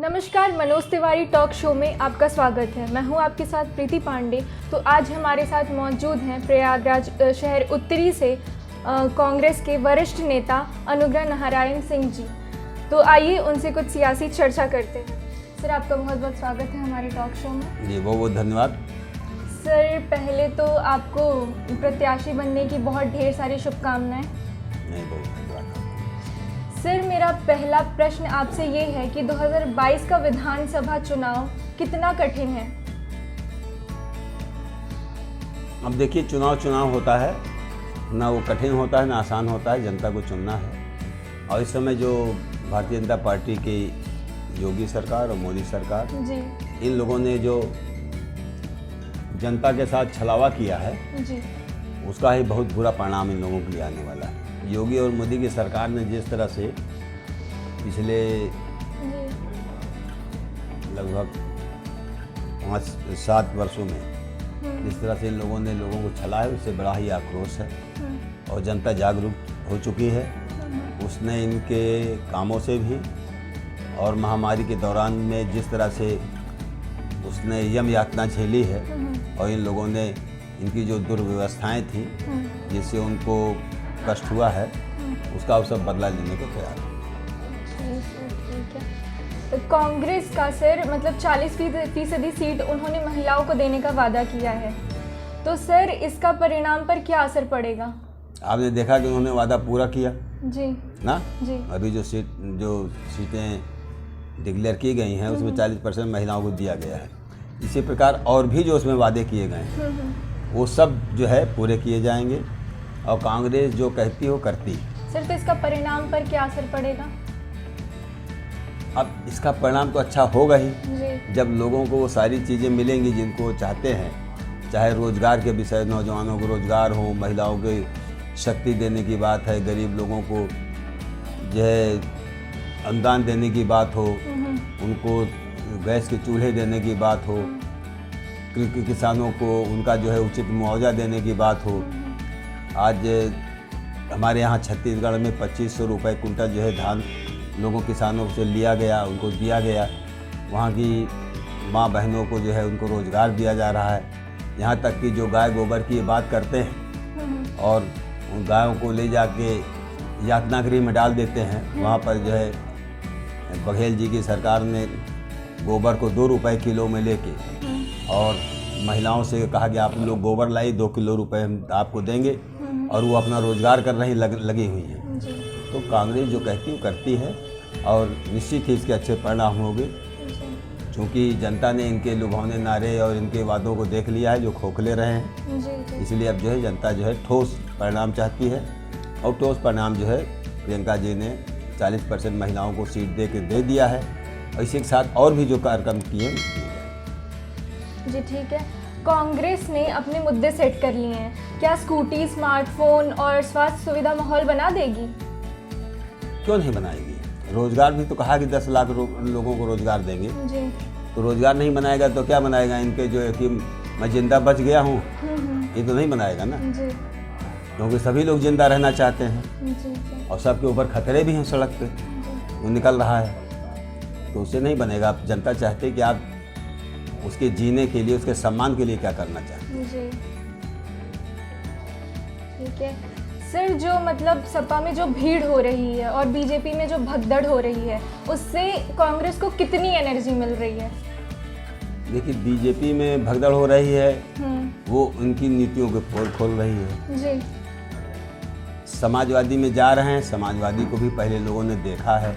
नमस्कार, Manoj Tiwari talk show में आपका स्वागत है। मैं हूं आपके साथ प्रीति पांडे। तो आज हमारे साथ मौजूद हैं प्रयागराज शहर उत्तरी से कांग्रेस के वरिष्ठ नेता अनुग्रह नारायण सिंह जी। तो आइए उनसे कुछ सियासी चर्चा करते हैं। सर, आपका बहुत बहुत स्वागत है हमारे टॉक शो में। जी बहुत बहुत धन्यवाद। सर, पहले तो आपको प्रत्याशी बनने की बहुत ढेर सारी शुभकामनाएं। नहीं, बहुत धन्यवाद। सर, मेरा पहला प्रश्न आपसे ये है कि 2022 का विधानसभा चुनाव कितना कठिन है? अब देखिए, चुनाव होता है ना, वो कठिन होता है ना आसान होता है। जनता को चुनना है। और इस समय जो भारतीय जनता पार्टी की योगी सरकार और मोदी सरकार जी इन लोगों ने जो जनता के साथ छलावा किया है जी उसका ही बहुत बुरा परिणाम इन लोगों के लिए आने वाला है। योगी और मोदी की सरकार ने जिस तरह से पिछले लगभग 5-7 वर्षों में जिस तरह से इन लोगों ने लोगों को छला है, उससे बड़ा ही आक्रोश है और जनता जागरूक हो चुकी है। उसने इनके कामों से भी और महामारी के दौरान में जिस तरह से उसने यम यातना झेली है और इन लोगों ने इनकी जो दुर्व्यवस्थाएं थी जिससे उनको कष्ट हुआ है, उसका सब बदला लेने को तैयार है। ठीक है। तो कांग्रेस का सर मतलब 40% सीट उन्होंने महिलाओं को देने का वादा किया है। तो सर, इसका परिणाम पर क्या असर पड़ेगा? आपने देखा कि उन्होंने वादा पूरा किया जी ना। जी अभी जो सीटें डिक्लेयर की गई हैं उसमें 40% महिलाओं को दिया गया है। इसी प्रकार और भी जो उसमें वादे किए गए हैं वो सब जो है पूरे किए जाएंगे और कांग्रेस जो कहती हो करती है। सर, तो इसका परिणाम पर क्या असर पड़ेगा? अब इसका परिणाम तो अच्छा होगा ही जी जब लोगों को वो सारी चीज़ें मिलेंगी जिनको वो चाहते हैं। चाहे रोजगार के विषय, नौजवानों को रोजगार हो, महिलाओं को शक्ति देने की बात है, गरीब लोगों को जो है अनुदान देने की बात हो, उनको गैस के चूल्हे देने की बात हो, किसानों को उनका जो है उचित मुआवजा देने की बात हो। आज हमारे यहाँ छत्तीसगढ़ में 2500 रुपये कुंटल जो है धान लोगों किसानों से लिया गया, उनको दिया गया। वहाँ की माँ बहनों को जो है उनको रोज़गार दिया जा रहा है। यहाँ तक कि जो गाय गोबर की बात करते हैं और उन गायों को ले जाके यातना गृह में डाल देते हैं, वहाँ पर जो है बघेल जी की सरकार ने गोबर को 2 रुपये किलो में लेके और महिलाओं से कहा कि आप लोग गोबर लाई, 2 किलो रुपए हम आपको देंगे और वो अपना रोजगार कर रही लगी हुई हैं। तो कांग्रेस जो कहती है करती है और निश्चित ही इसके अच्छे परिणाम होंगे, क्योंकि जनता ने इनके लुभावने नारे और इनके वादों को देख लिया है जो खोखले रहे हैं। इसलिए अब जो है जनता जो है ठोस परिणाम चाहती है और ठोस परिणाम जो है प्रियंका जी ने 40% महिलाओं को सीट दे दिया है और इसी के साथ और भी जो कार्यक्रम किए जी ठीक है। कांग्रेस ने अपने मुद्दे सेट कर लिए हैं। क्या स्कूटी, स्मार्टफोन और स्वास्थ्य सुविधा माहौल बना देगी? क्यों नहीं बनाएगी? रोजगार भी तो कहा कि 10 लाख लोगों को रोजगार देंगे। जी तो रोजगार नहीं बनाएगा तो क्या बनाएगा? इनके जो है कि मैं जिंदा बच गया हूँ, ये तो नहीं बनाएगा ना। जी क्योंकि सभी लोग जिंदा रहना चाहते हैं जी और सबके ऊपर खतरे भी हैं सड़क पे, वो निकल रहा है, तो उससे नहीं बनेगा। जनता चाहती है कि आप उसके जीने के लिए, उसके सम्मान के लिए क्या करना चाहते हैं। जी ठीक है। सर, जो मतलब सपा में जो भीड़ हो रही है और बीजेपी में जो भगदड़ हो रही है, उससे कांग्रेस को कितनी एनर्जी मिल रही है? देखिए, बीजेपी में भगदड़ हो रही है, वो उनकी नीतियों के पोल खोल रही है। जी समाजवादी में जा रहे हैं, समाजवादी को भी पहले लोगों ने देखा है।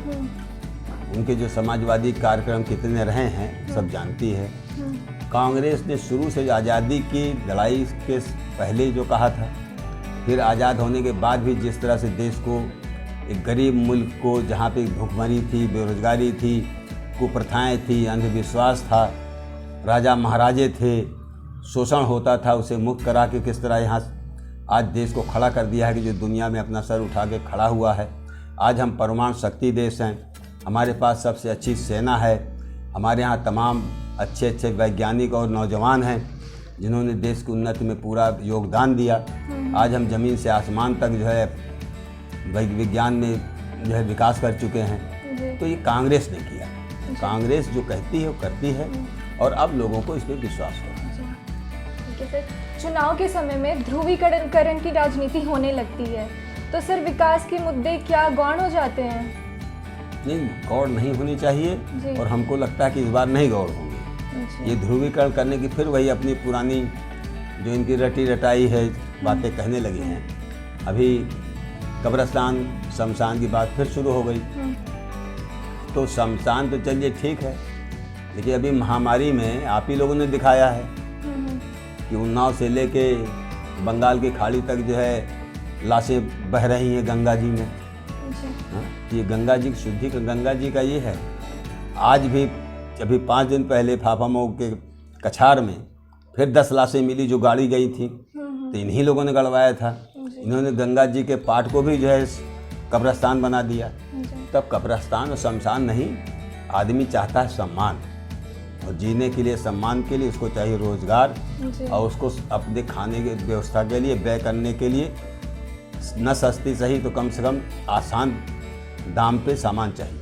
उनके जो समाजवादी कार्यक्रम कितने रहे हैं सब जानती है। कांग्रेस ने शुरू से आज़ादी की लड़ाई के पहले जो कहा था, फिर आज़ाद होने के बाद भी जिस तरह से देश को एक गरीब मुल्क को, जहाँ पे भुखमरी थी, बेरोजगारी थी, कुप्रथाएं थी, अंधविश्वास था, राजा महाराजे थे, शोषण होता था, उसे मुक्त करा के किस तरह यहाँ आज देश को खड़ा कर दिया है कि जो दुनिया में अपना सर उठा के खड़ा हुआ है। आज हम परमाणु शक्ति देश हैं, हमारे पास सबसे अच्छी सेना है, हमारे यहाँ तमाम अच्छे अच्छे वैज्ञानिक और नौजवान हैं जिन्होंने देश की उन्नति में पूरा योगदान दिया। आज हम ज़मीन से आसमान तक जो है विज्ञान में जो है विकास कर चुके हैं। तो ये कांग्रेस ने किया। कांग्रेस जो कहती है वो करती है और अब लोगों को इस पर विश्वास है। ठीक है सर, चुनाव के समय में ध्रुवीकरण की राजनीति होने लगती है, तो सर विकास के मुद्दे क्या गौण हो जाते हैं? नहीं, गौड़ नहीं होनी चाहिए और हमको लगता है कि इस बार नहीं गौड़ होंगे। ये ध्रुवीकरण करने की फिर वही अपनी पुरानी जो इनकी रटी रटाई है बातें कहने लगे हैं। अभी कब्रिस्तान शमशान की बात फिर शुरू हो गई। तो शमशान तो चलिए ठीक है, लेकिन अभी महामारी में आप ही लोगों ने दिखाया है कि उन्नाव से लेके बंगाल की खाड़ी तक जो है लाशें बह रही हैं गंगा जी में। हाँ, ये गंगा जी की शुद्धि का गंगा जी का ये है। आज भी अभी 5 दिन पहले फाफामऊ के कछार में फिर 10 लाशें मिली जो गाड़ी गई थी, तो इन्हीं लोगों ने गड़वाया था। इन्होंने गंगा जी के पाट को भी जो है कब्रिस्तान बना दिया। तब कब्रिस्तान और शमशान नहीं, आदमी चाहता है सम्मान, और जीने के लिए सम्मान के लिए उसको चाहिए रोजगार, और उसको अपने खाने की व्यवस्था के लिए व्यय करने के लिए न सस्ती सही तो कम से कम आसान दाम पे सामान चाहिए।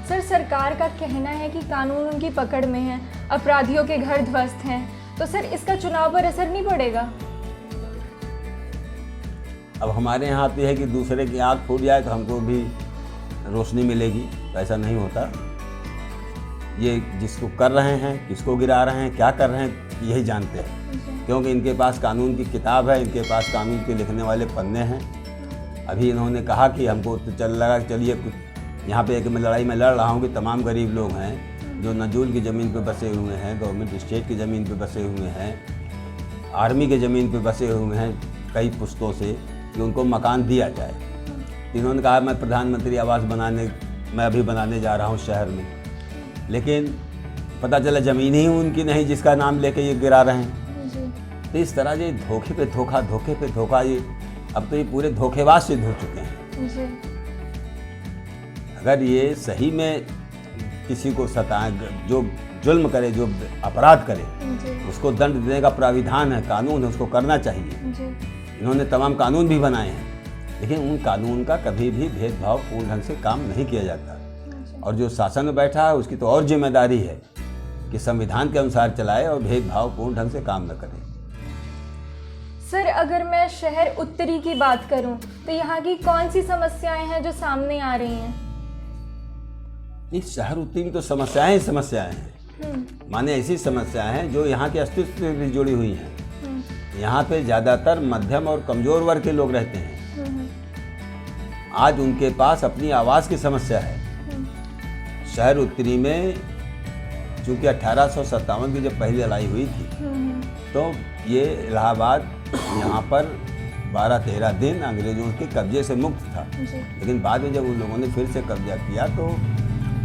सर सरकार का कहना है कि कानून उनकी पकड़ में है, अपराधियों के घर ध्वस्त हैं, तो सर इसका चुनाव पर असर नहीं पड़ेगा? अब हमारे यहाँ तो है कि दूसरे की आँख फूट जाए तो हमको भी रोशनी मिलेगी, तो ऐसा नहीं होता। ये जिसको कर रहे हैं, किसको गिरा रहे हैं, क्या कर रहे हैं, यही जानते हैं, क्योंकि इनके पास कानून की किताब है, इनके पास कानून के लिखने वाले पन्ने हैं। अभी इन्होंने कहा कि हमको तो चल लगा चलिए यहाँ पे एक मैं लड़ाई में लड़ रहा हूँ कि तमाम गरीब लोग हैं जो नजूल की ज़मीन पे बसे हुए हैं, गवर्नमेंट स्टेट की ज़मीन पे बसे हुए हैं, आर्मी के ज़मीन पे बसे हुए हैं कई पुश्तों से, कि उनको मकान दिया जाए। इन्होंने कहा मैं प्रधानमंत्री आवास मैं अभी बनाने जा रहा हूँ शहर में, लेकिन पता चला ज़मीन ही उनकी नहीं जिसका नाम लेके ये गिरा रहे हैं। तो इस तरह ये धोखे पे धोखा, ये अब तो ये पूरे धोखेबाज सिद्ध हो चुके हैं। अगर ये सही में किसी को सताए, जो जुल्म करे, जो अपराध करे, उसको दंड देने का प्राविधान है, कानून है, उसको करना चाहिए। इन्होंने तमाम कानून भी बनाए हैं, लेकिन उन कानून का कभी भी भेदभाव पूर्ण ढंग से काम नहीं किया जाता। और जो शासन में बैठा है उसकी तो और जिम्मेदारी है कि संविधान के अनुसार चलाए और भेदभाव पूर्ण ढंग से काम न करे। सर अगर मैं शहर उत्तरी की बात करूं तो यहाँ की कौन सी समस्याएं हैं जो सामने आ रही हैं? इस शहर उत्तरी में तो समस्याएं हैं, माने ऐसी समस्याएं हैं जो यहाँ के अस्तित्व से भी जुड़ी हुई हैं। यहाँ पे ज़्यादातर मध्यम और कमज़ोर वर्ग के लोग रहते हैं। आज उनके पास अपनी आवाज़ की समस्या है। शहर उत्तरी में चूँकि 1857 की जब पहली लड़ाई हुई थी, तो ये इलाहाबाद यहाँ पर 12-13 दिन अंग्रेज़ों के कब्जे से मुक्त था। लेकिन बाद में जब उन लोगों ने फिर से कब्जा किया तो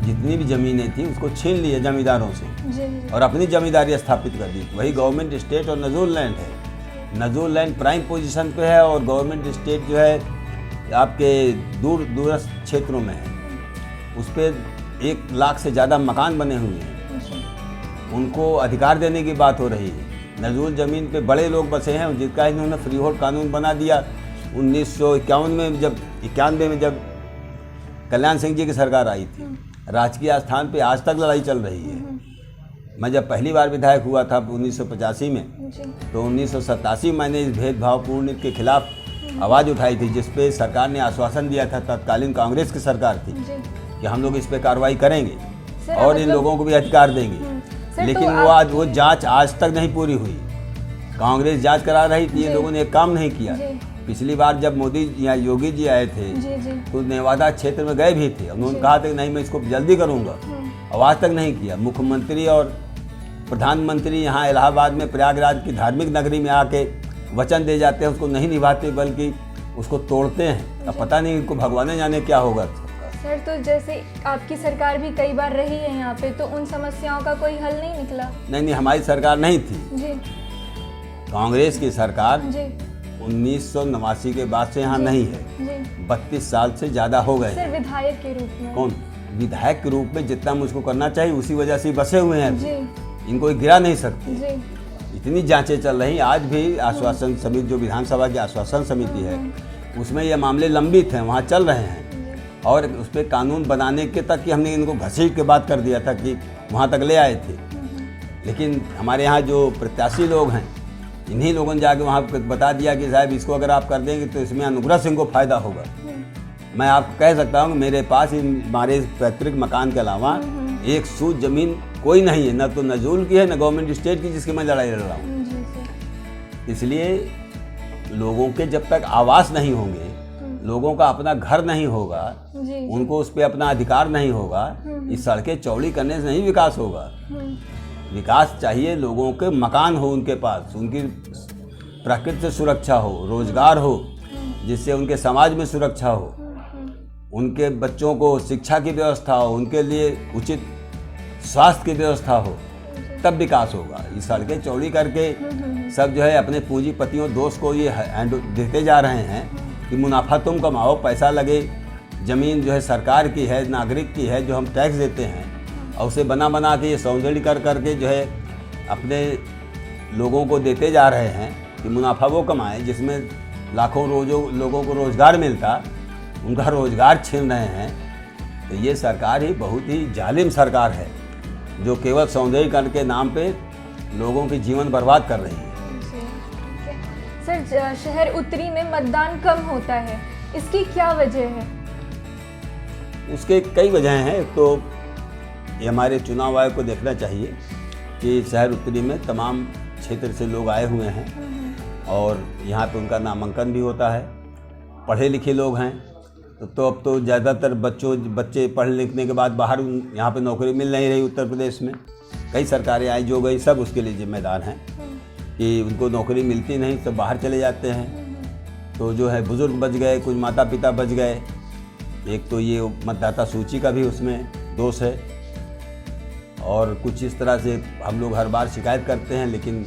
जितनी भी ज़मीनें थी उसको छीन लिया जमींदारों से और अपनी जमींदारी स्थापित कर दी। वही गवर्नमेंट स्टेट और नजूल लैंड है। नजूल लैंड प्राइम पोजीशन पे है और गवर्नमेंट स्टेट जो है आपके दूरस्थ क्षेत्रों में है। उस पर 1 लाख से ज़्यादा मकान बने हुए हैं। उनको अधिकार देने की बात हो रही है। नजूल ज़मीन पे बड़े लोग बसे हैं, जिसका इन्होंने फ्री होल्ड कानून बना दिया 1951 में, जब 91 में जब कल्याण सिंह जी की सरकार आई थी। राजकीय स्थान पे आज तक लड़ाई चल रही है। मैं जब पहली बार विधायक हुआ था 1985 में, तो 1987 मैंने इस भेदभावपूर्ण के खिलाफ आवाज़ उठाई थी, जिस पे सरकार ने आश्वासन दिया था, तत्कालीन कांग्रेस की सरकार थी, कि हम लोग इस पे कार्रवाई करेंगे और इन लोगों को भी अधिकार देंगे। लेकिन वो जांच आज तक नहीं पूरी हुई। कांग्रेस जांच करा रही थी, ये लोगों ने एक काम नहीं किया। पिछली बार जब मोदी या योगी जी आए थे तो नेवादा क्षेत्र में गए भी थे। उन्होंने कहा था कि नहीं मैं इसको जल्दी करूंगा, और आज तक नहीं किया। मुख्यमंत्री और प्रधानमंत्री यहाँ इलाहाबाद में प्रयागराज की धार्मिक नगरी में आके वचन दे जाते हैं, उसको नहीं निभाते बल्कि उसको तोड़ते हैं। अब पता नहीं इनको भगवान जाने क्या होगा। सर तो जैसे आपकी सरकार भी कई बार रही है यहाँ पे, तो उन समस्याओं का कोई हल नहीं निकला? नहीं, हमारी सरकार नहीं थी जी। कांग्रेस की सरकार जी 1989 के बाद से यहाँ नहीं है। 32 साल से ज़्यादा हो गए। सर विधायक के रूप में? कौन विधायक के रूप में जितना मुझको करना चाहिए उसी वजह से बसे हुए हैं जी। इनको गिरा नहीं सकते जी। इतनी जांचें चल रही। आज भी आश्वासन समिति, जो विधानसभा की आश्वासन समिति है, उसमें ये मामले लंबित हैं, वहाँ चल रहे हैं। और उस पर कानून बनाने के तक कि हमने इनको घसीट के बात कर दिया था कि वहाँ तक ले आए थे। लेकिन हमारे यहाँ जो प्रत्याशी लोग हैं, इन्हीं लोगों ने जाके वहाँ बता दिया कि साहब इसको अगर आप कर देंगे तो इसमें अनुग्रह सिंह को फ़ायदा होगा। मैं आपको कह सकता हूँ कि मेरे पास हमारे पैतृक मकान के अलावा एक सूद ज़मीन कोई नहीं है, न तो नजूल की है न गवर्नमेंट स्टेट की जिसकी मैं लड़ाई लड़ रहा हूँ। इसलिए लोगों के जब तक आवास नहीं होंगे, लोगों का अपना घर नहीं होगा, उनको उस पर अपना अधिकार नहीं होगा, इस सड़कें चौड़ी करने से नहीं विकास होगा। विकास चाहिए, लोगों के मकान हो उनके पास, उनकी प्रकृति से सुरक्षा हो, रोजगार हो जिससे उनके समाज में सुरक्षा हो, उनके बच्चों को शिक्षा की व्यवस्था हो, उनके लिए उचित स्वास्थ्य की व्यवस्था हो, तब विकास होगा। ये सड़कें चौड़ी करके सब जो है अपने पूंजीपतियों दोस्त को ये देते जा रहे हैं कि मुनाफा तुम कमाओ, पैसा लगे, ज़मीन जो है सरकार की है, नागरिक की है, जो हम टैक्स देते हैं, और उसे बना के ये सौंदर्य कर करके जो है अपने लोगों को देते जा रहे हैं कि मुनाफा वो कमाएं, जिसमें लाखों लोगों को रोज़गार मिलता, उनका रोज़गार छीन रहे हैं। तो ये सरकार ही बहुत ही जालिम सरकार है जो केवल सौंदर्यीकरण के नाम पे लोगों के जीवन बर्बाद कर रही है। सर, शहर उत्तरी में मतदान कम होता है, इसकी क्या वजह है? उसके कई वजह हैं। एक तो ये हमारे चुनाव आयोग को देखना चाहिए कि शहर उत्तरी में तमाम क्षेत्र से लोग आए हुए हैं और यहाँ पे उनका नामांकन भी होता है, पढ़े लिखे लोग हैं। तो अब तो ज़्यादातर बच्चे पढ़ लिखने के बाद बाहर यहाँ पे नौकरी मिल नहीं रही। उत्तर प्रदेश में कई सरकारें आई जो गई, सब उसके लिए जिम्मेदार हैं कि उनको नौकरी मिलती नहीं, सब बाहर चले जाते हैं। तो जो है बुज़ुर्ग बच गए, कुछ माता पिता बच गए। एक तो ये मतदाता सूची का भी उसमें दोष है और कुछ इस तरह से हम लोग हर बार शिकायत करते हैं, लेकिन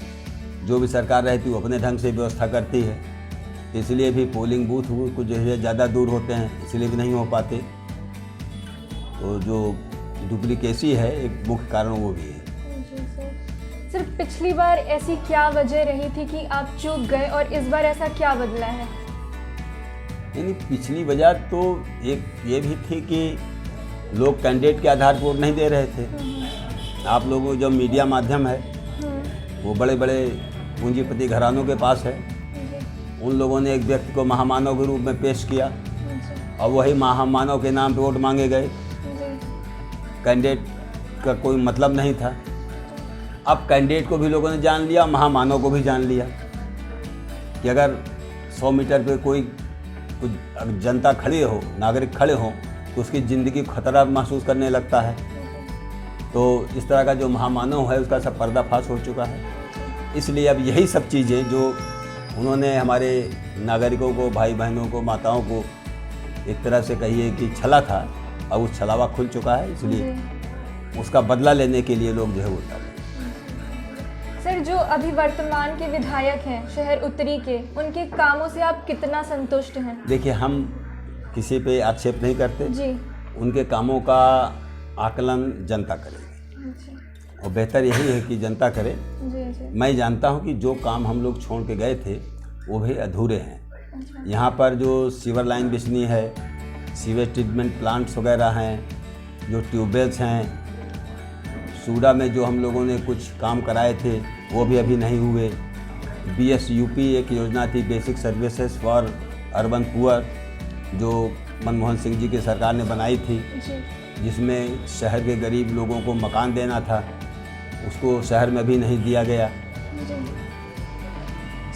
जो भी सरकार रहती है वो अपने ढंग से व्यवस्था करती है। इसलिए भी पोलिंग बूथ कुछ जो है ज़्यादा दूर होते हैं, इसलिए भी नहीं हो पाते। तो जो डुप्लीकेसी है एक मुख्य कारण वो भी है। सर, पिछली बार ऐसी क्या वजह रही थी कि आप चूक गए और इस बार ऐसा क्या बदला है? यानी पिछली वजह तो एक ये भी थी कि लोग कैंडिडेट के आधार पर वोट नहीं दे रहे थे। आप लोगों जो मीडिया माध्यम है वो बड़े बड़े पूंजीपति घरानों के पास है। उन लोगों ने एक व्यक्ति को महामानव के रूप में पेश किया और वही महामानव के नाम पे वोट मांगे गए। कैंडिडेट का कोई मतलब नहीं था। अब कैंडिडेट को भी लोगों ने जान लिया, महामानव को भी जान लिया कि अगर 100 मीटर पे कोई कुछ जनता खड़ी हो, नागरिक खड़े हों, तो उसकी ज़िंदगी को खतरा महसूस करने लगता है। तो इस तरह का जो महामानव है उसका सब पर्दाफाश हो चुका है। इसलिए अब यही सब चीज़ें जो उन्होंने हमारे नागरिकों को, भाई बहनों को, माताओं को एक तरह से कहिए कि छला था, अब उस छलावा खुल चुका है। इसलिए उसका बदला लेने के लिए लोग जो है वो उतर रहे हैं। सर, जो अभी वर्तमान के विधायक हैं शहर उत्तरी के, उनके कामों से आप कितना संतुष्ट हैं? देखिए, हम किसी पे आक्षेप नहीं करते जी। उनके कामों का आकलन जनता करेगी और बेहतर यही है कि जनता करे। जी। मैं जानता हूं कि जो काम हम लोग छोड़ के गए थे वो भी अधूरे हैं। यहाँ पर जो सीवर लाइन बिछनी है, सीवेज ट्रीटमेंट प्लांट्स वगैरह हैं, जो ट्यूबवेल्स हैं, सूडा में जो हम लोगों ने कुछ काम कराए थे वो भी अभी नहीं हुए। BSUP एक योजना थी, basic services for urban poor, जो मनमोहन सिंह जी की सरकार ने बनाई थी, जिसमें शहर के गरीब लोगों को मकान देना था, उसको शहर में भी नहीं दिया गया।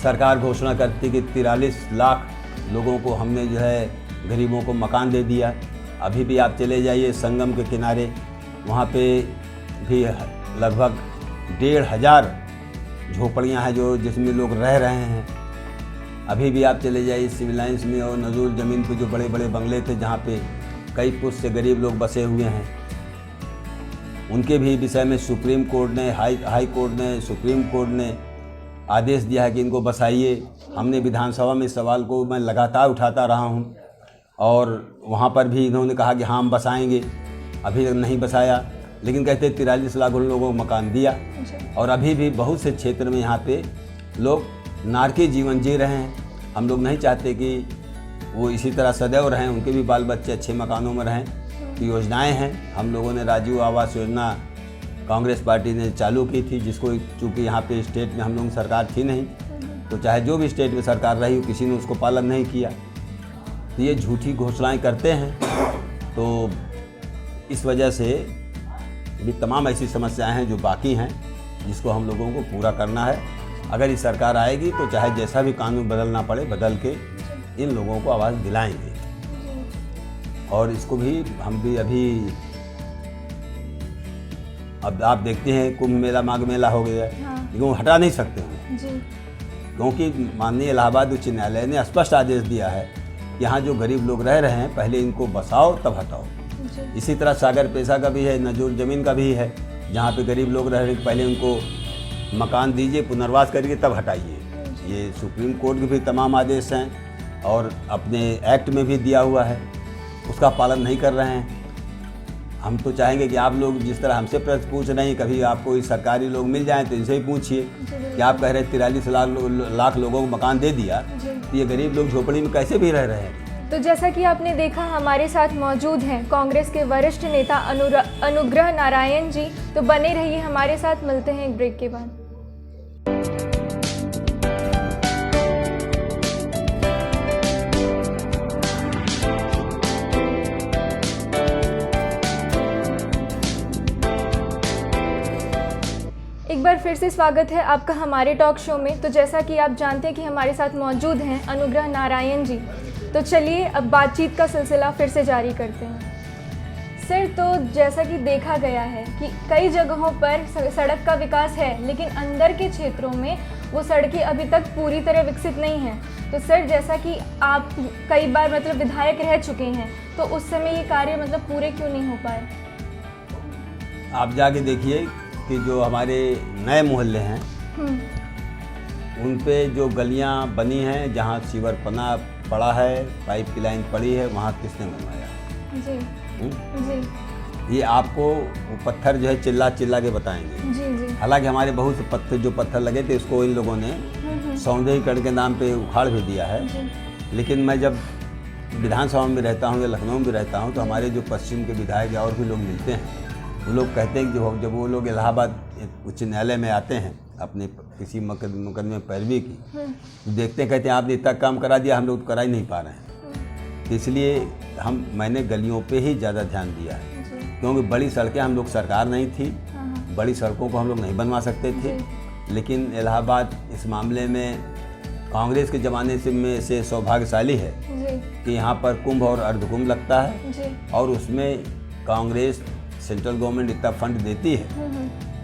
सरकार घोषणा करती कि 43 लाख लोगों को हमने जो है गरीबों को मकान दे दिया। अभी भी आप चले जाइए संगम के किनारे, वहाँ पे भी लगभग 1,500 झोपड़ियाँ हैं जो जिसमें लोग रह रहे हैं। अभी भी आप चले जाइए सिविल लाइन्स में और नजूल ज़मीन पे जो बड़े बड़े बंगले थे जहाँ पे कई पुश्त से गरीब लोग बसे हुए हैं, उनके भी विषय में सुप्रीम कोर्ट ने, हाई कोर्ट ने, सुप्रीम कोर्ट ने आदेश दिया है कि इनको बसाइए। हमने विधानसभा में इस सवाल को मैं लगातार उठाता रहा हूँ और वहाँ पर भी इन्होंने कहा कि हाँ हम बसाएंगे, अभी तक नहीं बसाया। लेकिन कहते 43 लाख उन लोगों को मकान दिया और अभी भी बहुत से क्षेत्र में यहाँ पे लोग नारकी जीवन जी रहे हैं। हम लोग नहीं चाहते कि वो इसी तरह सदैव रहें, उनके भी बाल बच्चे अच्छे मकानों में रहें। तो योजनाएं हैं, हम लोगों ने राजीव आवास योजना कांग्रेस पार्टी ने चालू की थी, जिसको चूँकि यहाँ पे स्टेट में हम लोग सरकार थी नहीं, तो चाहे जो भी स्टेट में सरकार रही किसी ने उसको पालन नहीं किया। तो ये झूठी घोषणाएं करते हैं। तो इस वजह से भी तमाम ऐसी समस्याएं हैं जो बाकी हैं, जिसको हम लोगों को पूरा करना है। अगर ये सरकार आएगी तो चाहे जैसा भी कानून बदलना पड़े बदल के इन लोगों को आवाज़ दिलाएंगे। और इसको भी हम भी अभी अब आप देखते हैं कुंभ मेला माघ मेला हो गया है, लेकिन वो हटा नहीं सकते हैं, क्योंकि माननीय इलाहाबाद उच्च न्यायालय ने स्पष्ट आदेश दिया है कि यहाँ जो गरीब लोग रह रहे हैं पहले इनको बसाओ तब हटाओ। इसी तरह सागर पेशा का भी है, नजूर ज़मीन का भी है, जहाँ पे गरीब लोग रह रहे हैं पहले उनको मकान दीजिए, पुनर्वास करिए तब हटाइए। ये सुप्रीम कोर्ट के भी तमाम आदेश हैं और अपने एक्ट में भी दिया हुआ है, उसका पालन नहीं कर रहे हैं। हम तो चाहेंगे कि आप लोग जिस तरह हमसे प्रश्न पूछ रहे हैं, कभी आपको ये सरकारी लोग मिल जाएं तो इनसे ही पूछिए कि आप कह रहे 43 लाख लोगों को मकान दे दिया, तो ये गरीब लोग झोपड़ी में कैसे भी रह रहे हैं। तो जैसा कि आपने देखा, हमारे साथ मौजूद हैं कांग्रेस के वरिष्ठ नेता अनुग्रह नारायण जी। तो बने रहिए हमारे साथ, मिलते हैं एक ब्रेक के बाद। एक बार फिर से स्वागत है आपका हमारे टॉक शो में। तो जैसा कि आप जानते हैं कि हमारे साथ मौजूद हैं अनुग्रह नारायण जी। तो चलिए अब बातचीत का सिलसिला फिर से जारी करते हैं। सर, तो जैसा कि देखा गया है कि कई जगहों पर सड़क का विकास है, लेकिन अंदर के क्षेत्रों में वो सड़कें अभी तक पूरी तरह विकसित नहीं हैं। तो सर, जैसा कि आप कई बार मतलब विधायक रह चुके हैं, तो उस समय ये कार्य मतलब पूरे क्यों नहीं हो पाए? आप जाके देखिए कि जो हमारे नए मोहल्ले हैं उन पे जो गलियां बनी हैं, जहां सीवर पना पड़ा है, पाइप की लाइन पड़ी है, वहां किसने बनवाया? जी जी। ये आपको वो पत्थर जो है चिल्ला चिल्ला के बताएंगे। जी जी। हालांकि हमारे बहुत से पत्थर लगे थे, इसको इन लोगों ने सौंदर्यीकरण के नाम पे उखाड़ भी दिया है। लेकिन मैं जब विधानसभा में रहता हूँ या लखनऊ में रहता हूँ, तो हमारे जो पश्चिम के विधायक और भी लोग मिलते हैं, वो लोग कहते हैं कि जब वो लोग इलाहाबाद उच्च न्यायालय में आते हैं अपने किसी मुकदमे में पैरवी की, तो देखते हैं, कहते हैं आपने इतना काम करा दिया, हम लोग करा ही नहीं पा रहे हैं। तो इसलिए मैंने गलियों पे ही ज़्यादा ध्यान दिया है, क्योंकि बड़ी सड़कें हम लोग सरकार नहीं थी, बड़ी सड़कों को हम लोग नहीं बनवा सकते थे। लेकिन इलाहाबाद इस मामले में कांग्रेस के ज़माने से सौभाग्यशाली है कि यहाँ पर कुंभ और अर्धकुंभ लगता है, और उसमें कांग्रेस सेंट्रल गवर्नमेंट इतना फंड देती है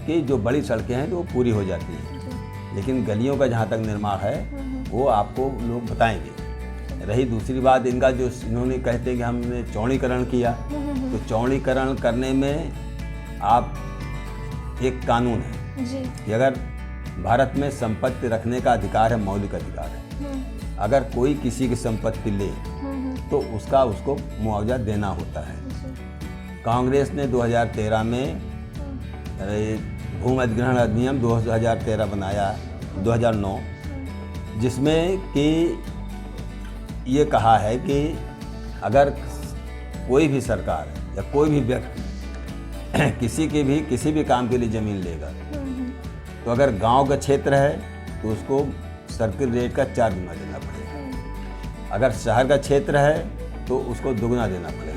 कि जो बड़ी सड़कें हैं तो वो पूरी हो जाती हैं। लेकिन गलियों का जहाँ तक निर्माण है वो आपको लोग बताएंगे। रही दूसरी बात, इनका जो इन्होंने कहते हैं कि हमने चौड़ीकरण किया, तो चौड़ीकरण करने में आप एक कानून है कि अगर भारत में संपत्ति रखने का अधिकार है, मौलिक अधिकार है, अगर कोई किसी की संपत्ति ले तो उसको मुआवजा देना होता है। कांग्रेस ने 2013 में भूमि अधिग्रहण अधिनियम 2013 बनाया, 2009, जिसमें कि ये कहा है कि अगर कोई भी सरकार या कोई भी व्यक्ति किसी भी काम के लिए ज़मीन लेगा, तो अगर गांव का क्षेत्र है तो उसको सर्किल रेट का 4 गुना देना पड़ेगा, अगर शहर का क्षेत्र है तो उसको 2 गुना देना पड़ेगा,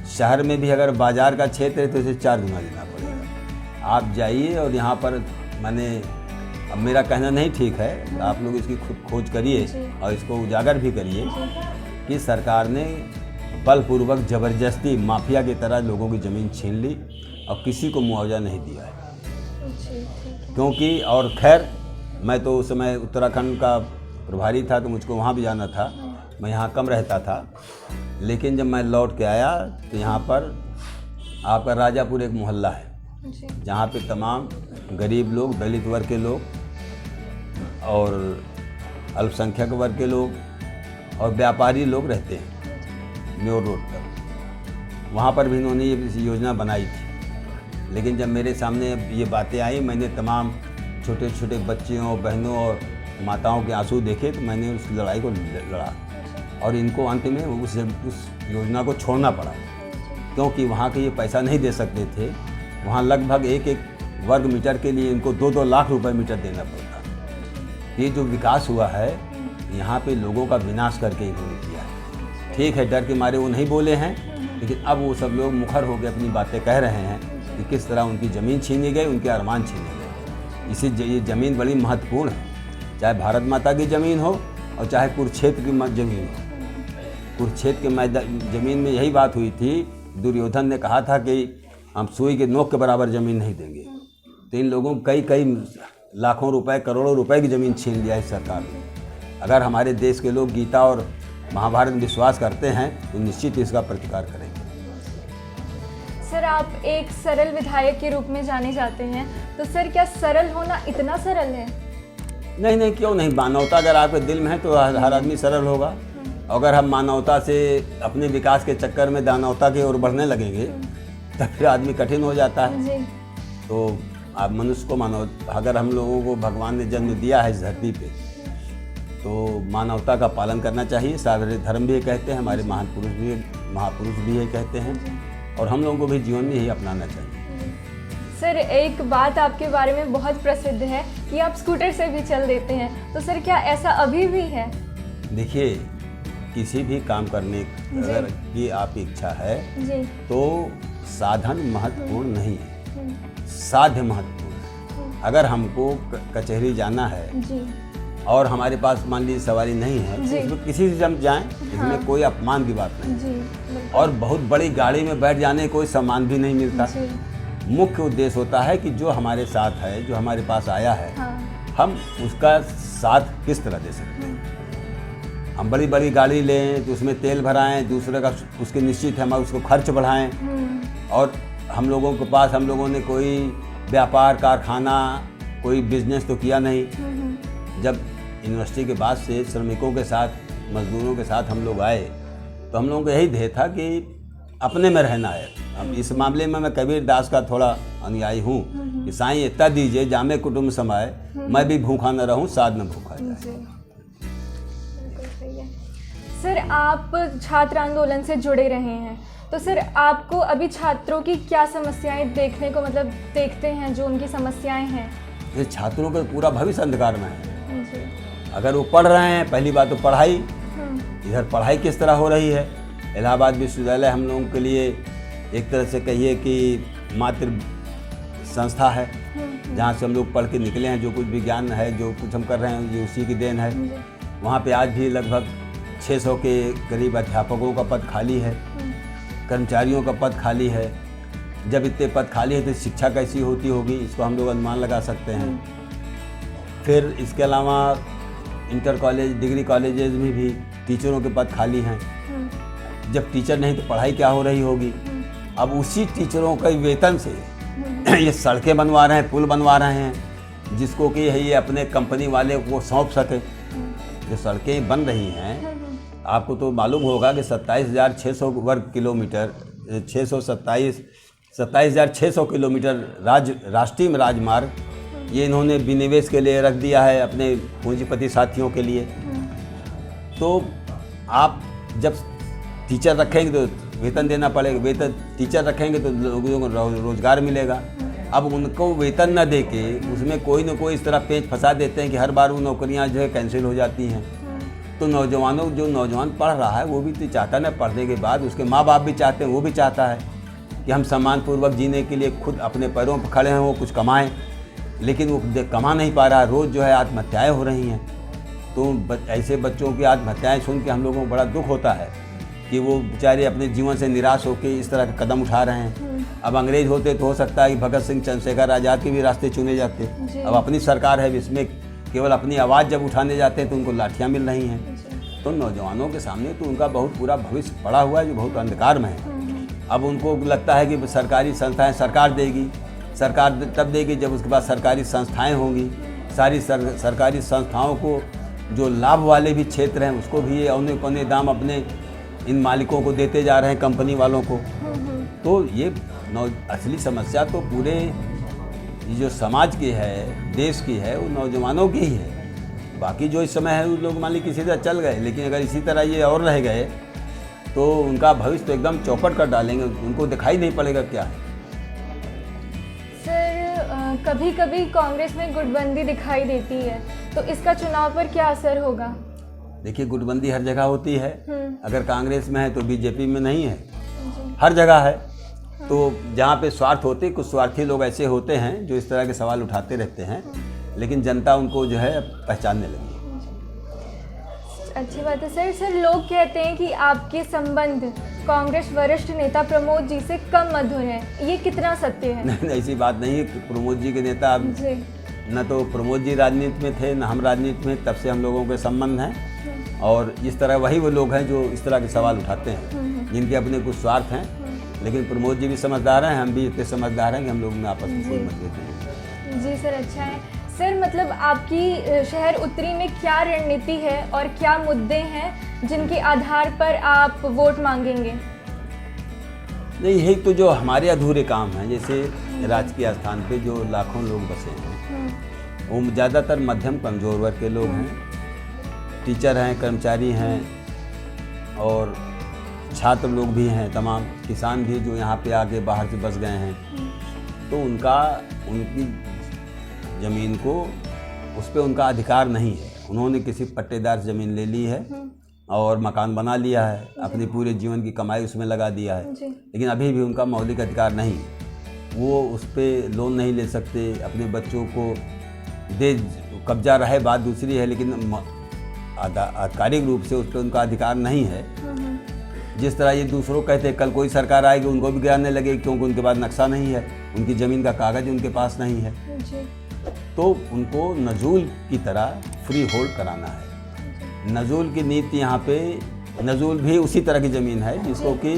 शहर में भी अगर बाज़ार का क्षेत्र है तो इसे 4 गुना देना पड़ेगा। आप जाइए और यहाँ पर अब मेरा कहना नहीं ठीक है, आप लोग इसकी खुद खोज करिए और इसको उजागर भी करिए कि सरकार ने बलपूर्वक ज़बरदस्ती माफिया की तरह लोगों की ज़मीन छीन ली और किसी को मुआवजा नहीं दिया है। क्योंकि और खैर, मैं तो उस समय उत्तराखंड का प्रभारी था, तो मुझको वहाँ भी जाना था, मैं यहाँ कम रहता था। लेकिन जब मैं लौट के आया तो यहाँ पर आपका राजापुर एक मोहल्ला है, जहाँ पे तमाम गरीब लोग, दलित वर्ग के लोग और अल्पसंख्यक वर्ग के लोग और व्यापारी लोग रहते हैं म्योर रोड पर। वहाँ पर भी इन्होंने ये योजना बनाई थी। लेकिन जब मेरे सामने ये बातें आई, मैंने तमाम छोटे छोटे बच्चियों, बहनों और माताओं के आंसू देखे, तो मैंने उस लड़ाई को लड़ा और इनको अंत में उस योजना को छोड़ना पड़ा, क्योंकि वहाँ के ये पैसा नहीं दे सकते थे। वहाँ लगभग एक एक वर्ग मीटर के लिए इनको 2-2 लाख रुपए मीटर देना पड़ता। ये जो विकास हुआ है यहाँ पे लोगों का विनाश करके इन्होंने किया है। ठीक है, डर के मारे वो नहीं बोले हैं, लेकिन अब वो सब लोग मुखर होकर अपनी बातें कह रहे हैं कि किस तरह उनकी ज़मीन छीनी गई, उनके अरमान छीने गए। इसी ये ज़मीन बड़ी महत्वपूर्ण है, चाहे भारत माता की ज़मीन हो और चाहे कुरुक्षेत्र की ज़मीन हो। कुरुक्षेत्र के ज़मीन में यही बात हुई थी, दुर्योधन ने कहा था कि हम सुई के नोक के बराबर ज़मीन नहीं देंगे। तो इन लोगों को कई लाखों रुपए, करोड़ों रुपए की ज़मीन छीन लिया इस सरकार ने। अगर हमारे देश के लोग गीता और महाभारत में विश्वास करते हैं तो निश्चित इसका प्रतिकार करेंगे। सर, आप एक सरल विधायक के रूप में जाने जाते हैं, तो सर क्या सरल होना इतना सरल है? नहीं, क्यों नहीं। मानवता अगर आपके दिल में है तो हर आदमी सरल होगा। अगर हम मानवता से अपने विकास के चक्कर में दानवता की ओर बढ़ने लगेंगे तब फिर आदमी कठिन हो जाता है जी। तो आप मनुष्य को अगर हम लोगों को भगवान ने जन्म दिया है इस धरती पे तो मानवता का पालन करना चाहिए। सारे धर्म भी ये कहते हैं, हमारे महापुरुष भी ये कहते हैं, और हम लोगों को भी जीवन में यही अपनाना चाहिए। सर, एक बात आपके बारे में बहुत प्रसिद्ध है कि आप स्कूटर से भी चल देते हैं, तो सर क्या ऐसा अभी भी है? देखिए, किसी भी काम करने अगर की आपकी इच्छा है जी। तो साधन महत्वपूर्ण नहीं है, साध्य महत्वपूर्ण है। अगर हमको कचहरी जाना है जी। और हमारे पास मान लीजिए सवारी नहीं है तो इसमें किसी से हम जाएं, इसमें कोई अपमान की बात नहीं जी। और बहुत बड़ी गाड़ी में बैठ जाने कोई सम्मान भी नहीं मिलता। मुख्य उद्देश्य होता है कि जो हमारे साथ है, जो हमारे पास आया है, हम उसका साथ किस तरह दे सकते हैं। हम बड़ी बड़ी गाड़ी लें तो उसमें तेल भराएं, दूसरे का उसके निश्चित है हम उसको खर्च बढ़ाएं, और हम लोगों के पास हम लोगों ने कोई व्यापार कारखाना कोई बिजनेस तो किया नहीं। जब यूनिवर्सिटी के बाद से श्रमिकों के साथ, मजदूरों के साथ हम लोग आए तो हम लोगों को यही ध्येय था कि अपने में रहना है। अब इस मामले में मैं कबीर दास का थोड़ा अनुयायी हूँ कि साईं इतना दीजिए जामे कुटुंब समाए, मैं भी भूखा न रहूँ साध न भूखा जाए। सर, आप छात्र आंदोलन से जुड़े रहे हैं, तो सर आपको अभी छात्रों की क्या समस्याएं देखने को देखते हैं, जो उनकी समस्याएं हैं? ये छात्रों का पूरा भविष्य अंधकार में है। अगर वो पढ़ रहे हैं, पहली बात तो पढ़ाई, इधर पढ़ाई किस तरह हो रही है। इलाहाबाद विश्वविद्यालय हम लोगों के लिए एक तरह से कहिए कि मातृ संस्था है, जहाँ से हम लोग पढ़ के निकले हैं। जो कुछ विज्ञान है, जो कुछ हम कर रहे हैं, ये उसी की देन है। वहाँ पे आज भी लगभग 600 के करीब अध्यापकों का पद खाली है, कर्मचारियों का पद खाली है। जब इतने पद खाली है तो शिक्षा कैसी होती होगी, इसको हम लोग अनुमान लगा सकते हैं। फिर इसके अलावा इंटर कॉलेज, डिग्री कॉलेजेस में भी टीचरों के पद खाली हैं। जब टीचर नहीं तो पढ़ाई क्या हो रही होगी। अब उसी टीचरों के वेतन से ये सड़कें बनवा रहे हैं, पुल बनवा रहे हैं, जिसको कि ये अपने कंपनी वाले को सौंप सके। जो सड़कें बन रही हैं, आपको तो मालूम होगा कि 27,600 वर्ग किलोमीटर, 27,600 किलोमीटर राष्ट्रीय राजमार्ग ये इन्होंने विनिवेश के लिए रख दिया है अपने पूंजीपति साथियों के लिए। तो आप जब टीचर रखेंगे तो वेतन देना पड़ेगा, टीचर रखेंगे तो लोगों को रोजगार मिलेगा। अब उनको वेतन न दे के उसमें कोई न कोई इस तरह पेच फंसा देते हैं कि हर बार वो नौकरियां जो है कैंसिल हो जाती हैं। तो जो नौजवान पढ़ रहा है वो भी तो चाहता है ना, पढ़ने के बाद उसके माँ बाप भी चाहते हैं, वो भी चाहता है कि हम सम्मानपूर्वक जीने के लिए खुद अपने पैरों पर खड़े हैं, वो कुछ कमाएं, लेकिन वो कमा नहीं पा रहा। रोज़ जो है आत्महत्याएँ हो रही हैं। तो ऐसे बच्चों की आत्महत्याएँ सुन के हम लोगों को बड़ा दुख होता है कि वो बेचारे अपने जीवन से निराश होकर इस तरह का कदम उठा रहे हैं। अब अंग्रेज होते तो हो सकता है कि भगत सिंह, चंद्रशेखर आज़ाद के भी रास्ते चुने जाते। अब अपनी सरकार है, इसमें केवल अपनी आवाज़ जब उठाने जाते हैं तो उनको लाठियाँ मिल रही हैं। तो नौजवानों के सामने तो उनका बहुत पूरा भविष्य पड़ा हुआ है जो बहुत अंधकार में है। अब उनको लगता है कि सरकारी संस्थाएं सरकार देगी, सरकार तब देगी जब उसके पास सरकारी संस्थाएं होंगी। सारी सरकारी संस्थाओं को जो लाभ वाले भी क्षेत्र हैं उसको भी ये औने पौने दाम अपने इन मालिकों को देते जा रहे हैं, कंपनी वालों को। तो ये असली समस्या तो पूरे ये जो समाज की है, देश की है, वो नौजवानों की ही है। बाकी जो इस समय है उस लोग मान ली किसी तरह चल गए, लेकिन अगर इसी तरह ये और रह गए तो उनका भविष्य तो एकदम चौपट कर डालेंगे, उनको दिखाई नहीं पड़ेगा क्या है। सर कभी कभी कांग्रेस में गुटबंदी दिखाई देती है, तो इसका चुनाव पर क्या असर होगा? देखिए, गुटबंदी हर जगह होती है। अगर कांग्रेस में है तो बीजेपी में नहीं है, हर जगह है। तो जहाँ पे स्वार्थ होते, कुछ स्वार्थी लोग ऐसे होते हैं जो इस तरह के सवाल उठाते रहते हैं, लेकिन जनता उनको जो है पहचानने लगी। अच्छी बात है सर। लोग कहते हैं कि आपके संबंध कांग्रेस वरिष्ठ नेता प्रमोद जी से कम मधुर है, ये कितना सत्य है? नहीं, ऐसी बात नहीं है। प्रमोद जी के नेता न तो प्रमोद जी राजनीति में थे, न हम राजनीति में, तब से हम लोगों के संबंध हैं। और इस तरह वही वो लोग हैं जो इस तरह के सवाल उठाते हैं, जिनके अपने कुछ स्वार्थ हैं। लेकिन प्रमोद जी भी समझदार हैं, हम भी इतने समझदार हैं कि हम लोग में आपस में कोई मतभेद नहीं है। जी सर, अच्छा है। सर मतलब आपकी शहर उत्तरी में क्या रणनीति है और क्या मुद्दे हैं जिनके आधार पर आप वोट मांगेंगे? नहीं, यही तो जो हमारे अधूरे काम हैं, जैसे राजकीय स्थान पे जो लाखों लोग बसे हैं, वो ज़्यादातर मध्यम कमज़ोर वर्ग के लोग हैं। टीचर हैं, कर्मचारी हैं और छात्र लोग भी हैं, तमाम किसान भी जो यहाँ पे आके बाहर से बस गए हैं। तो उनकी ज़मीन को, उस पर उनका अधिकार नहीं है। उन्होंने किसी पट्टेदार से ज़मीन ले ली है और मकान बना लिया है, अपनी पूरे जीवन की कमाई उसमें लगा दिया है, लेकिन अभी भी उनका मौलिक अधिकार नहीं। वो उस पर लोन नहीं ले सकते, अपने बच्चों को दे, कब्जा रहे बात दूसरी है, लेकिन आधिकारिक रूप से उस पर उनका अधिकार नहीं है। जिस तरह ये दूसरों कहते हैं कल कोई सरकार आएगी उनको भी गिराने लगे, क्योंकि उनके पास नक्शा नहीं है, उनकी ज़मीन का कागज़ उनके पास नहीं है। तो उनको नजूल की तरह फ्री होल्ड कराना है। नजूल की नीति यहाँ पे, नजूल भी उसी तरह की ज़मीन है जिसको कि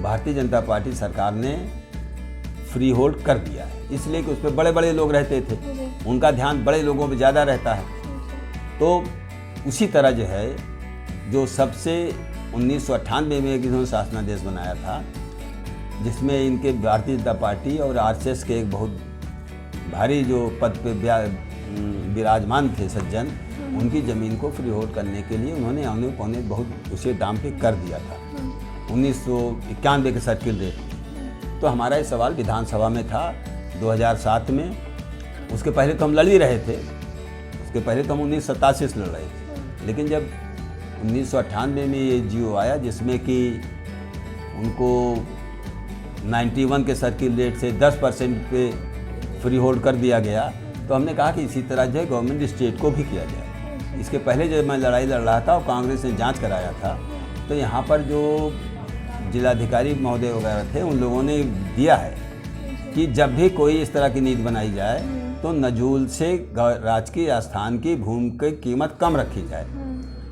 भारतीय जनता पार्टी सरकार ने फ्री होल्ड कर दिया है, इसलिए कि उस पर बड़े बड़े लोग रहते थे, उनका ध्यान बड़े लोगों पे ज़्यादा रहता है। तो उसी तरह जो है, जो सबसे 1998 में एक इन्होंने शासनादेश बनाया था, जिसमें इनके भारतीय जनता पार्टी और आरएसएस के एक बहुत भारी जो पद पे विराजमान थे सज्जन, उनकी ज़मीन को फ्री होल्ड करने के लिए उन्होंने आने पौने बहुत उसे दाम पे कर दिया था 1991 के सर्किल रेट। तो हमारा ये सवाल विधानसभा में था 2007 में। उसके पहले तो हम लड़ ही रहे थे, उसके पहले तो हम 1987 से लड़ रहे थे, लेकिन जब 1998 में ये जीओ आया जिसमें कि उनको 91 के सर्किल रेट से 10% पे फ्री होल्ड कर दिया गया, तो हमने कहा कि इसी तरह जो है गवर्नमेंट स्टेट को भी किया जाए। इसके पहले जब मैं लड़ाई लड़ रहा था और कांग्रेस ने जांच कराया था, तो यहाँ पर जो जिलाधिकारी महोदय वगैरह थे, उन लोगों ने दिया है कि जब भी कोई इस तरह की नीति बनाई जाए तो नजूल से राजकीय स्थान की भूमि की कीमत कम रखी जाए।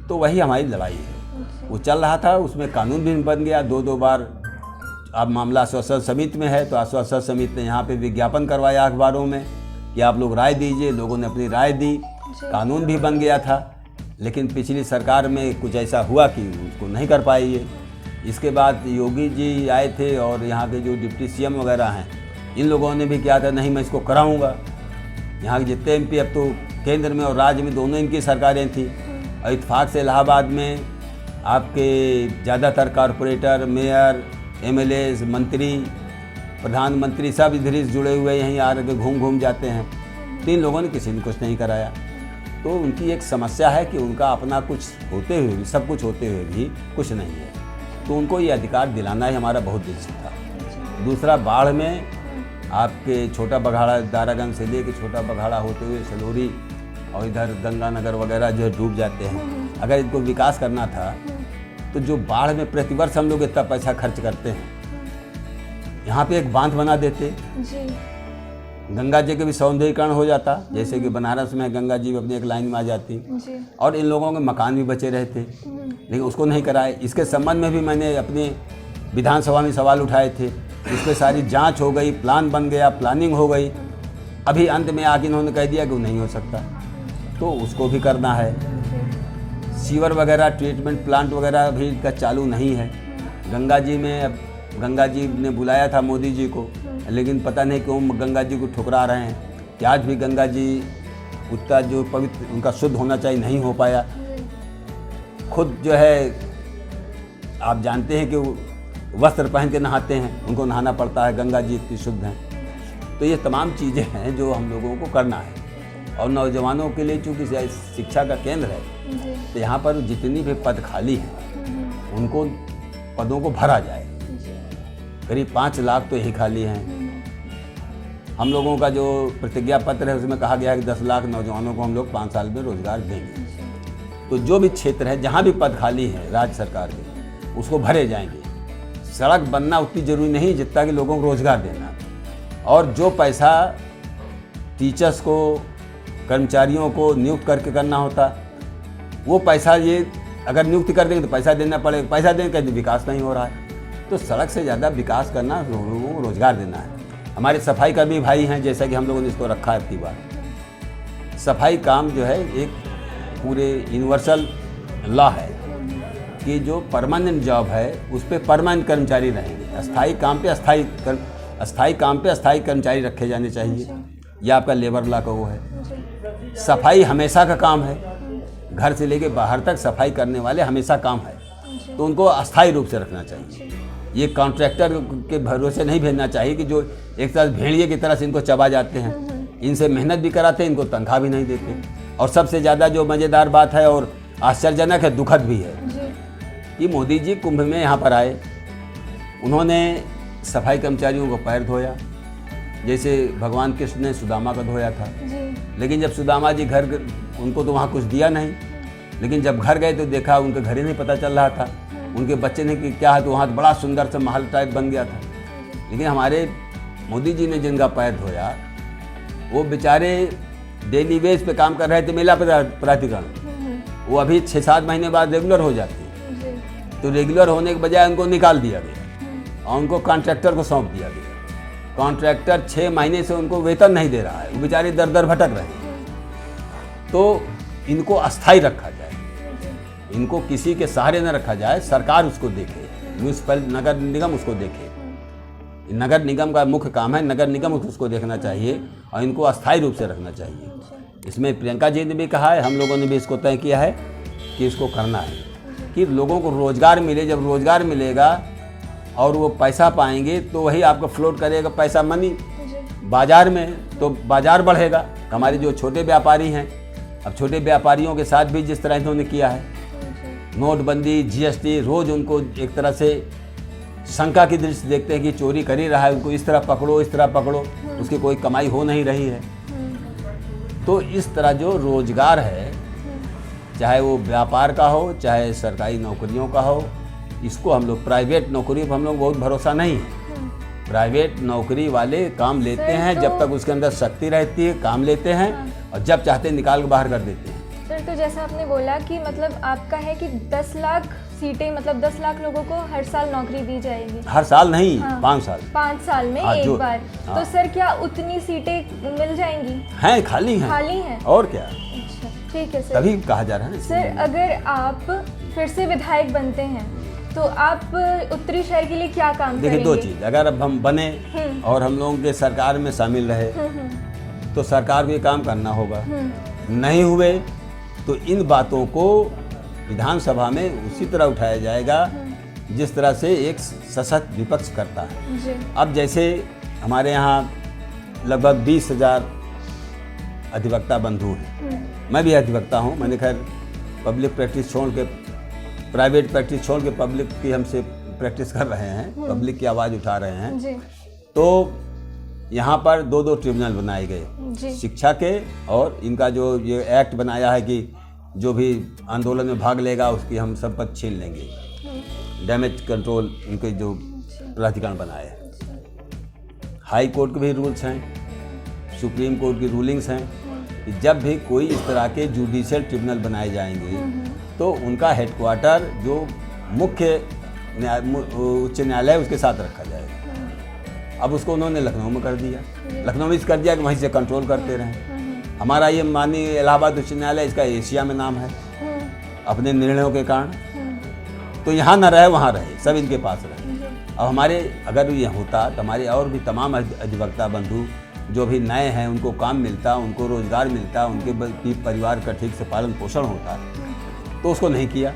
तो वही हमारी लड़ाई है। वो चल रहा था, उसमें कानून भी बन गया। दो बार अब मामला आश्वासन समिति में है, तो आश्वासन समिति ने यहाँ पे विज्ञापन करवाया अखबारों में कि आप लोग राय दीजिए। लोगों ने अपनी राय दी, कानून भी बन गया था, लेकिन पिछली सरकार में कुछ ऐसा हुआ कि उसको नहीं कर पाई ये। इसके बाद योगी जी आए थे और यहाँ के जो डिप्टी सीएम वगैरह हैं, इन लोगों ने भी किया था, नहीं मैं इसको कराऊँगा। यहाँ के जितने एमपी, अब तो केंद्र में और राज्य में दोनों इनकी सरकारें थी, और इत्तेफाक से इलाहाबाद में आपके ज़्यादातर कॉरपोरेटर, मेयर, एमएलए, मंत्री, प्रधानमंत्री सब इधर ही जुड़े हुए यहीं आ के घूम जाते हैं। तो इन लोगों ने किसी ने कुछ नहीं कराया। तो उनकी एक समस्या है कि उनका अपना कुछ होते हुए भी, सब कुछ होते हुए भी कुछ नहीं है। तो उनको ये अधिकार दिलाना ही हमारा बहुत दिलचस्प था। दूसरा, बाढ़ में आपके छोटा बघाड़ा, दारागंज से ले के छोटा बघाड़ा होते हुए सलोरी और इधर गंगानगर वगैरह जो है डूब जाते हैं। अगर इनको विकास करना था तो जो बाढ़ में प्रतिवर्ष हम लोग इतना पैसा खर्च करते हैं, यहाँ पे एक बांध बना देते जी। गंगा जी के भी सौंदर्यीकरण हो जाता, जैसे कि बनारस में गंगा जी अपनी एक लाइन में आ जाती जी। और इन लोगों के मकान भी बचे रहते, लेकिन उसको नहीं कराए। इसके संबंध में भी मैंने अपने विधानसभा में सवाल उठाए थे। इस पर सारी जांच हो गई, प्लान बन गया, प्लानिंग हो गई। अभी अंत में आके इन्होंने कह दिया कि वो नहीं हो सकता, तो उसको भी करना है। सीवर वगैरह, ट्रीटमेंट प्लांट वगैरह भी इनका चालू नहीं है। गंगा जी में, अब गंगा जी ने बुलाया था मोदी जी को, लेकिन पता नहीं क्यों गंगा जी को ठुकरा रहे हैं कि आज भी गंगा जी उतना जो पवित्र उनका शुद्ध होना चाहिए नहीं हो पाया। खुद जो है आप जानते हैं कि वो वस्त्र पहन के नहाते हैं, उनको नहाना पड़ता है, गंगा जी इतनी शुद्ध हैं। तो ये तमाम चीज़ें हैं जो हम लोगों को करना है। और नौजवानों के लिए चूँकि शिक्षा का केंद्र है तो यहाँ पर जितनी भी पद खाली हैं उनको पदों को भरा जाए। करीब 5 लाख तो यही खाली हैं। हम लोगों का जो प्रतिज्ञा पत्र है उसमें कहा गया है कि 10 लाख नौजवानों को हम लोग 5 साल में रोजगार देंगे। तो जो भी क्षेत्र है जहाँ भी पद खाली है राज्य सरकार के उसको भरे जाएंगे। सड़क बनना उतनी जरूरी नहीं जितना कि लोगों को रोजगार देना। और जो पैसा टीचर्स को, कर्मचारियों को नियुक्त करके करना होता, वो पैसा ये अगर नियुक्ति कर देंगे तो पैसा देना पड़ेगा, पैसा देने का विकास नहीं हो रहा है। तो सड़क से ज़्यादा विकास करना, लोगों को रोजगार देना है। हमारे सफाई कर्मी भाई हैं, जैसा कि हम लोगों ने इसको रखा है अपनी बार। सफाई काम जो है एक पूरे यूनिवर्सल लॉ है कि जो परमानेंट जॉब है उस पर परमानेंट कर्मचारी रहेंगे। अस्थाई काम पे अस्थाई कर्मचारी रखे जाने चाहिए। यह आपका लेबर लॉ का वो है। सफाई हमेशा का काम है, घर से लेके बाहर तक सफाई करने वाले हमेशा काम है, तो उनको अस्थाई रूप से रखना चाहिए। ये कॉन्ट्रैक्टर के भरोसे नहीं भेजना चाहिए कि जो एक तरह भेड़िए की तरह से इनको चबा जाते हैं, इनसे मेहनत भी कराते हैं, इनको तनख्वाह भी नहीं देते। और सबसे ज़्यादा जो मज़ेदार बात है और आश्चर्यजनक है, दुखद भी है कि मोदी जी कुंभ में यहाँ पर आए, उन्होंने सफाई कर्मचारियों को पैर धोया जैसे भगवान कृष्ण ने सुदामा का धोया था। लेकिन जब सुदामा जी घर, उनको तो वहाँ कुछ दिया नहीं, लेकिन जब घर गए तो देखा उनके घर ही नहीं पता चल रहा था, उनके बच्चे ने कि क्या है, तो वहाँ बड़ा सुंदर सा महल टाइप बन गया था। लेकिन हमारे मोदी जी ने जिनका पैर धोया वो बेचारे डेली वेज पे काम कर रहे थे, महिला प्राधिकरण, वो अभी 6-7 महीने बाद रेगुलर हो जाती है। तो रेगुलर होने के बजाय उनको निकाल दिया गया और उनको कॉन्ट्रैक्टर को सौंप दिया गया। कॉन्ट्रैक्टर 6 महीने से उनको वेतन नहीं दे रहा है, वो बेचारे दर दर भटक रहे हैं। तो इनको अस्थाई रखा जाए, इनको किसी के सहारे न रखा जाए, सरकार उसको देखे, म्यूनसिपल नगर निगम उसको देखे। नगर निगम का मुख्य काम है, नगर निगम उसको देखना चाहिए और इनको अस्थाई रूप से रखना चाहिए। इसमें प्रियंका जी ने भी कहा है, हम लोगों ने भी इसको तय किया है कि इसको करना है कि लोगों को रोज़गार मिले। जब रोज़गार मिलेगा और वो पैसा पाएंगे तो वही आपको फ्लोट करेगा पैसा, मनी बाज़ार में, तो बाज़ार बढ़ेगा। हमारे जो छोटे व्यापारी हैं, अब छोटे व्यापारियों के साथ भी जिस तरह इन्होंने किया है, नोटबंदी, जीएसटी, रोज़ उनको एक तरह से शंका की दृष्टि देखते हैं कि चोरी कर ही रहा है, उनको इस तरह पकड़ो, इस तरह पकड़ो, उसकी कोई कमाई हो नहीं रही है। तो इस तरह जो रोजगार है, चाहे वो व्यापार का हो, चाहे सरकारी नौकरियों का हो, इसको हम लोग, प्राइवेट नौकरी पर हम लोग बहुत भरोसा नहीं है। प्राइवेट नौकरी वाले काम लेते हैं, जब तक उसके अंदर शक्ति रहती है काम लेते हैं और जब चाहते निकाल के बाहर कर देते हैं। सर, तो जैसा आपने बोला कि मतलब आपका है कि 10 लाख सीटें, मतलब 10 लाख लोगों को हर साल नौकरी दी जाएगी। हर साल नहीं, 5 साल। 5 साल में एक बार। तो सर क्या उतनी सीटें मिल जाएंगी? हैं, खाली हैं। खाली हैं, और क्या। अच्छा, ठीक है सर। तभी कहा जा रहा है ना सर, अगर आप फिर से विधायक बनते हैं तो आप उत्तरी शहर के लिए क्या काम करेंगे? देखिए, 2 चीज़, अगर अब हम बने और हम लोगों के सरकार में शामिल रहे तो सरकार को ये काम करना होगा। नहीं हुए तो इन बातों को विधानसभा में उसी तरह उठाया जाएगा जिस तरह से एक सशक्त विपक्ष करता है। अब जैसे हमारे यहाँ लगभग 20,000 अधिवक्ता बंधु हैं, मैं भी अधिवक्ता हूँ। मैंने खैर पब्लिक प्रैक्टिस छोड़ के, प्राइवेट प्रैक्टिस छोड़ के पब्लिक की हमसे प्रैक्टिस कर रहे हैं, पब्लिक की आवाज़ उठा रहे हैं। तो यहाँ पर 2-2 ट्रिब्यूनल बनाए गए शिक्षा के, और इनका जो ये एक्ट बनाया है कि जो भी आंदोलन में भाग लेगा उसकी हम संपत्ति छीन लेंगे, डैमेज कंट्रोल इनके जो प्राधिकरण बनाए। हाई कोर्ट के भी रूल्स हैं, सुप्रीम कोर्ट की रूलिंग्स हैं कि जब भी कोई इस तरह के जुडिशियल ट्रिब्यूनल बनाए जाएंगे तो उनका हेडक्वार्टर जो मुख्य उच्च न्यायालय है उसके साथ रखा जाएगा। अब उसको उन्होंने लखनऊ में कर दिया, लखनऊ में इस कर दिया कि वहीं से कंट्रोल करते रहें। हमारा ये माननीय इलाहाबाद उच्च न्यायालय, इसका एशिया में नाम है अपने निर्णयों के कारण, तो यहाँ न रहे वहाँ रहे, सब इनके पास रहे। अब हमारे अगर ये होता तो हमारे और भी तमाम अधिवक्ता बंधु जो भी नए हैं उनको काम मिलता, उनको रोजगार मिलता, उनके परिवार का ठीक से पालन पोषण होता, तो उसको नहीं किया।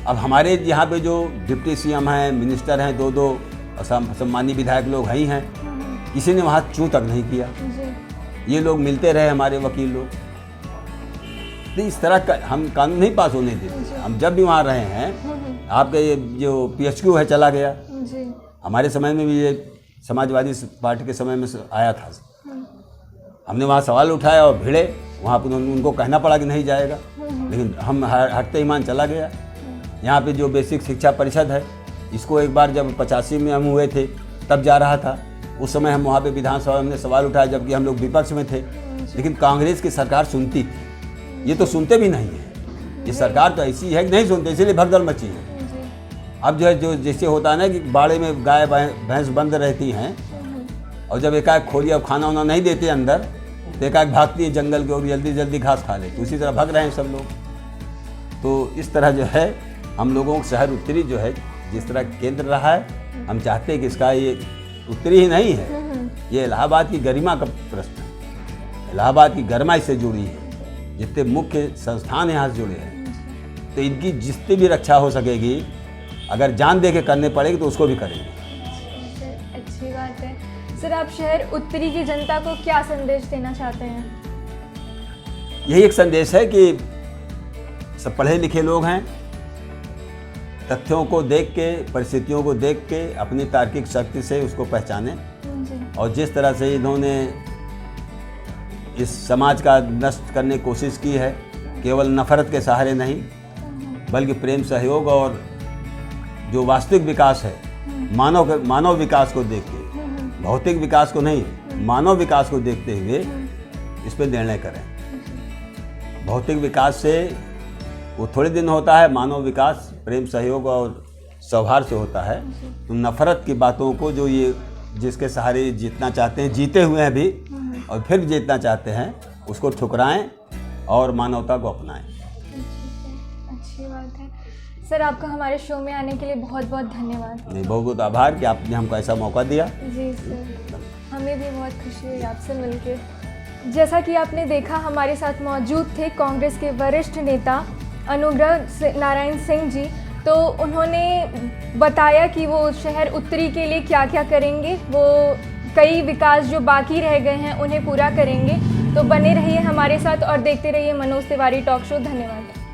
अब हमारे यहाँ पे जो डिप्टी सीएम हैं, मिनिस्टर हैं, दो सम्मानीय विधायक लोग ही हैं, किसी ने वहाँ चूं तक नहीं किया। ये लोग मिलते रहे, हमारे वकील लोग। तो इस तरह का हम कानून नहीं पास होने देते। हम जब भी वहाँ रहे हैं, आपका ये जो PHQ है चला गया, हमारे समय में भी ये समाजवादी पार्टी के समय में आया था। हमने वहाँ सवाल उठाया और भिड़े, वहाँ पर उनको कहना पड़ा कि नहीं जाएगा, लेकिन हम हटते ईमान चला गया। यहाँ पे जो बेसिक शिक्षा परिषद है, इसको एक बार जब 85 में हम हुए थे तब जा रहा था, उस समय हम वहाँ पे विधानसभा में हमने सवाल उठाया, जबकि हम लोग विपक्ष में थे, लेकिन कांग्रेस की सरकार सुनती थी। ये तो सुनते भी नहीं है। ये सरकार तो ऐसी है कि नहीं सुनते, इसीलिए भगदड़ मची है। अब जो है, जो जैसे होता है ना कि बाड़े में गाय भैंस बंद रहती हैं, और जब एकाएक खोली अब खाना वाना नहीं देते अंदर, तो एकाएक भागती है जंगल की ओर, जल्दी जल्दी घास खा ले। तो उसी तरह भाग रहे हैं सब लोग। तो इस तरह जो है हम लोगों को शहर उत्तरी जो है, जिस तरह केंद्र रहा है, हम चाहते हैं कि इसका ये उत्तरी ही नहीं है, ये इलाहाबाद की गरिमा का प्रश्न है। इलाहाबाद की गरिमा इससे जुड़ी है, जितने मुख्य संस्थान यहाँ से जुड़े हैं, तो इनकी जितनी भी रक्षा हो सकेगी, अगर जान दे के करने पड़ेगी तो उसको भी करेंगे। अच्छी बात है सर। आप शहर उत्तरी की जनता को क्या संदेश देना चाहते हैं? यही एक संदेश है कि सब पढ़े लिखे लोग हैं, तथ्यों को देख के, परिस्थितियों को देख के अपनी तार्किक शक्ति से उसको पहचाने, और जिस तरह से इन्होंने इस समाज का नष्ट करने की कोशिश की है, केवल नफरत के सहारे नहीं, बल्कि प्रेम, सहयोग और जो वास्तविक विकास है, मानव विकास को देख के, भौतिक विकास को नहीं, मानव विकास को देखते हुए इस पर निर्णय करें। भौतिक विकास से वो थोड़े दिन होता है, मानव विकास प्रेम, सहयोग और सौहार्द से होता है। तो नफरत की बातों को, जो ये जिसके सहारे जीतना चाहते हैं, जीते हुए हैं भी और फिर जीतना चाहते हैं, उसको ठुकराएं और मानवता को अपनाएं। अच्छी बात है सर। आपका हमारे शो में आने के लिए बहुत बहुत धन्यवाद। नहीं, बहुत बहुत आभार कि आपने हमको ऐसा मौका दिया। जी सर, हमें भी बहुत खुशी हुई आपसे मिलके। जैसा कि आपने देखा, हमारे साथ मौजूद थे कांग्रेस के वरिष्ठ नेता अनुग्रह नारायण सिंह जी। तो उन्होंने बताया कि वो शहर उत्तरी के लिए क्या क्या करेंगे, वो कई विकास जो बाकी रह गए हैं उन्हें पूरा करेंगे। तो बने रहिए हमारे साथ और देखते रहिए मनोज तिवारी टॉक शो। धन्यवाद।